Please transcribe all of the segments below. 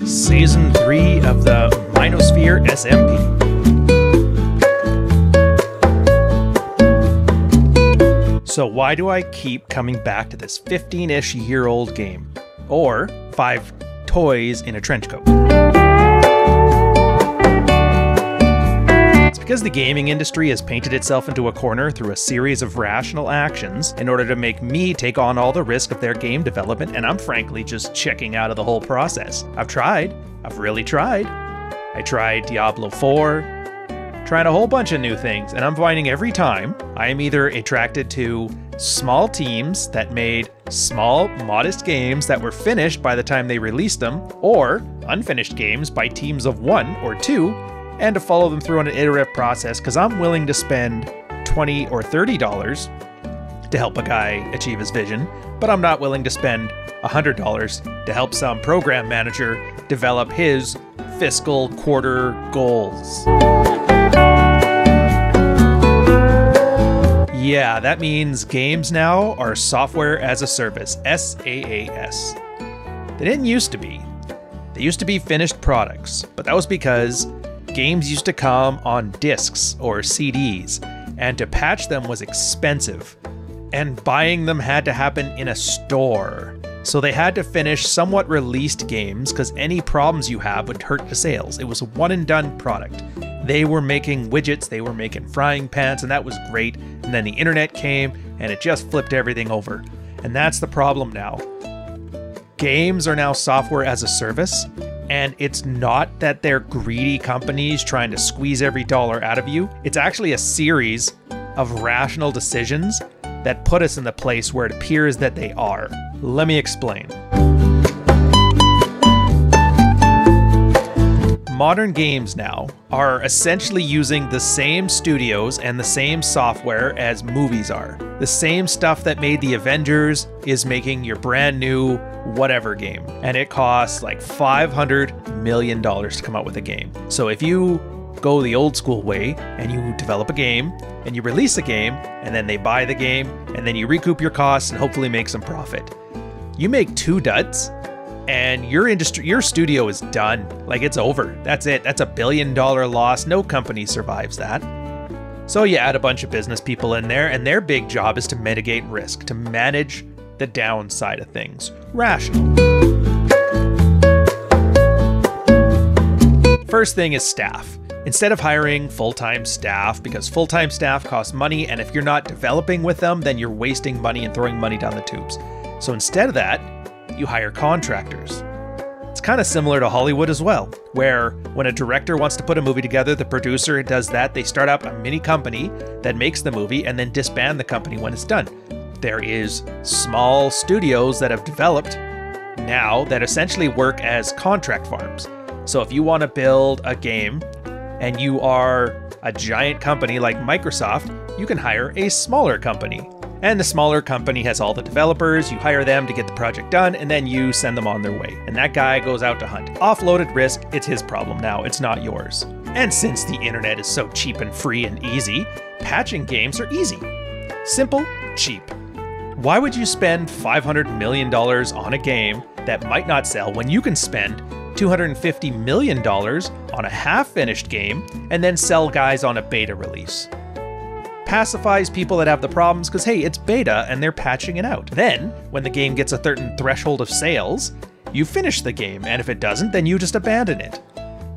Season 3 of the MineOsphere SMP. So why do I keep coming back to this 15-ish year old game? Or 5 toys in a trench coat? It's because the gaming industry has painted itself into a corner through a series of rational actions in order to make me take on all the risk of their game development, and I'm frankly just checking out of the whole process. I've tried. I've really tried. I tried Diablo 4, tried a whole bunch of new things, and I'm finding every time I am either attracted to small teams that made small, modest games that were finished by the time they released them, or unfinished games by teams of 1 or 2, and to follow them through on an iterative process, because I'm willing to spend $20 or $30 to help a guy achieve his vision, but I'm not willing to spend $100 to help some program manager develop his fiscal quarter goals. Yeah, that means games now are software as a service, SaaS. They didn't used to be. They used to be finished products, but that was because games used to come on discs or CDs, and to patch them was expensive, and buying them had to happen in a store. So they had to finish somewhat released games because any problems you have would hurt the sales. It was a one and done product. They were making widgets, they were making frying pans, and that was great. And then the internet came and it just flipped everything over. And that's the problem now. Games are now software as a service, and it's not that they're greedy companies trying to squeeze every dollar out of you. It's actually a series of rational decisions that put us in the place where it appears that they are. Let me explain. Modern games now are essentially using the same studios and the same software as movies are. The same stuff that made the Avengers is making your brand new whatever game. And it costs like $500 million to come out with a game. So if you go the old school way and you develop a game and you release a game and then they buy the game and then you recoup your costs and hopefully make some profit. You make 2 duds and your studio is done. Like, it's over. That's it. That's $1 billion loss. No company survives that. So you add a bunch of business people in there, and their big job is to mitigate risk, to manage the downside of things. Rational. First thing is staff. Instead of hiring full-time staff, because full-time staff costs money, and if you're not developing with them, then you're wasting money and throwing money down the tubes. So instead of that, you hire contractors. It's kind of similar to Hollywood as well, where when a director wants to put a movie together, the producer does that. They start up a mini company that makes the movie and then disband the company when it's done. There is small studios that have developed now that essentially work as contract farms. So if you want to build a game and you are a giant company like Microsoft, you can hire a smaller company. And the smaller company has all the developers, you hire them to get the project done, and then you send them on their way. And that guy goes out to hunt. Offloaded risk, it's his problem now, it's not yours. And since the internet is so cheap and free and easy, patching games are easy. Simple, cheap. Why would you spend $500 million on a game that might not sell when you can spend $250 million on a half-finished game and then sell guys on a beta release? Pacifies people that have the problems because, hey, it's beta and they're patching it out. Then, when the game gets a certain threshold of sales, you finish the game, and if it doesn't, then you just abandon it.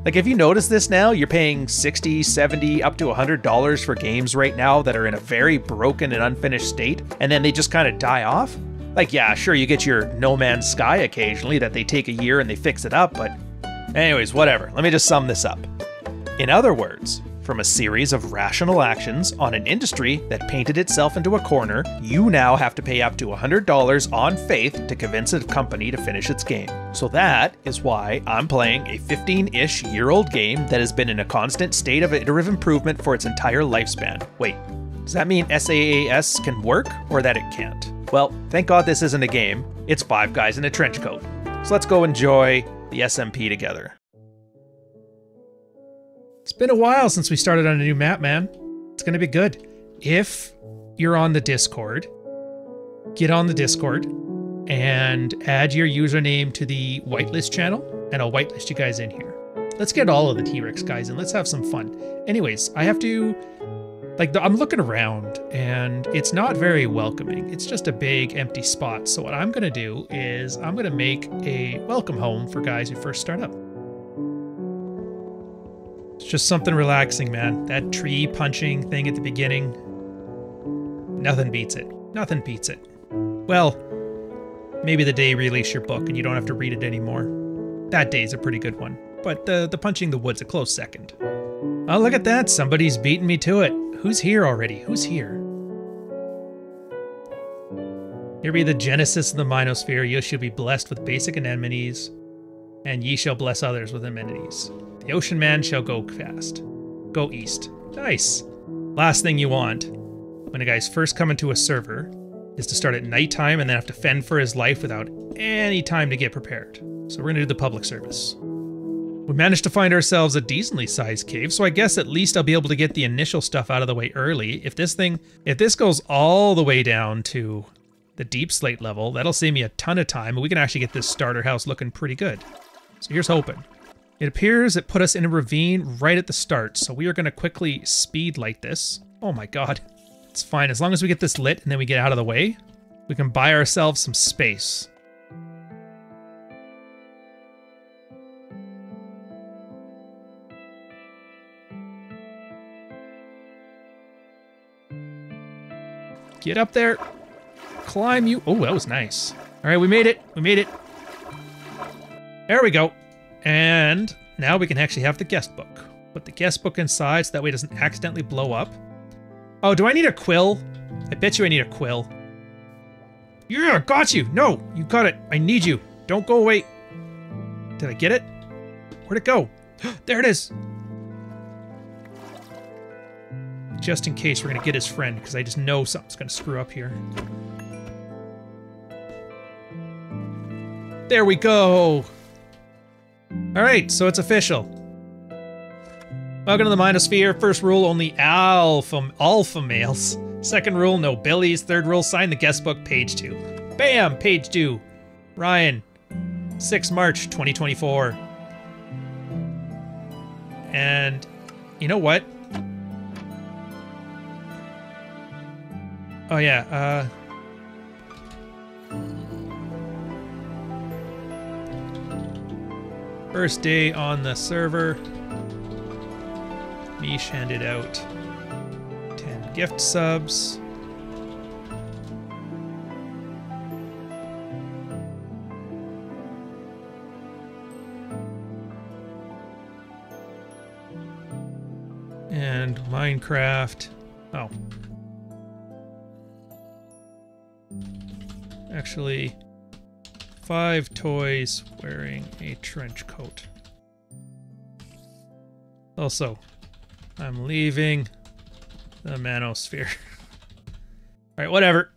Like, if you notice this now, you're paying $60, $70, up to $100 for games right now that are in a very broken and unfinished state, and then they just kind of die off. Like, yeah, sure, you get your No Man's Sky occasionally that they take a year and they fix it up, but anyways, whatever. Let me just sum this up. In other words, from a series of rational actions on an industry that painted itself into a corner, you now have to pay up to $100 on faith to convince a company to finish its game. So that is why I'm playing a 15-ish year old game that has been in a constant state of iterative improvement for its entire lifespan. Wait, does that mean SaaS can work, or that it can't? Well, thank God this isn't a game, it's 5 guys in a trench coat. So let's go enjoy the SMP together. It's been a while since we started on a new map, man. It's gonna be good. If you're on the Discord, get on the Discord and add your username to the whitelist channel. and I'll whitelist you guys in here. Let's get all of the T-Rex guys in. Let's have some fun. Anyways, I have to... Like, I'm looking around, and it's not very welcoming. It's just a big, empty spot. So what I'm going to do is I'm going to make a welcome home for guys who first start up. It's just something relaxing, man. That tree punching thing at the beginning. Nothing beats it. Nothing beats it. Well, maybe the day you release your book and you don't have to read it anymore. That day's a pretty good one. But the punching the wood's a close second. Oh, look at that. Somebody's beating me to it. Who's here already? Who's here? Here be the genesis of the MineOsphere. Ye shall be blessed with basic anemones, and ye shall bless others with amenities. The ocean man shall go fast. Go east. Nice. Last thing you want when a guy's first coming to a server is to start at nighttime and then have to fend for his life without any time to get prepared. So we're gonna do the public service. We managed to find ourselves a decently sized cave, so I guess at least I'll be able to get the initial stuff out of the way early. If this goes all the way down to the deep slate level, that'll save me a ton of time, and we can actually get this starter house looking pretty good. So here's hoping. It appears it put us in a ravine right at the start, so we are gonna quickly speed light this. Oh my god. It's fine, as long as we get this lit and then we get out of the way, we can buy ourselves some space. Get up there. Climb you. Oh, that was nice. All right, we made it. We made it. There we go. And now we can actually have the guest book. Put the guest book inside so that way it doesn't accidentally blow up. Oh, do I need a quill? I bet you I need a quill. Yeah, got you. No, you got it. I need you. Don't go away. Did I get it? Where'd it go? There it is. Just in case we're gonna get his friend, because I just know something's gonna screw up here. There we go! Alright, so it's official. Welcome to the MineOsphere. First rule, only alpha males. Second rule, no billies. Third rule, sign the guest book, page 2. Bam! Page 2. Ryan, 6 March 2024. And you know what? Oh yeah, first day on the server. Mish handed out 10 gift subs. And Minecraft. Oh. Actually, 5 toys wearing a trench coat. Also, I'm leaving the MineOsphere. Alright, whatever.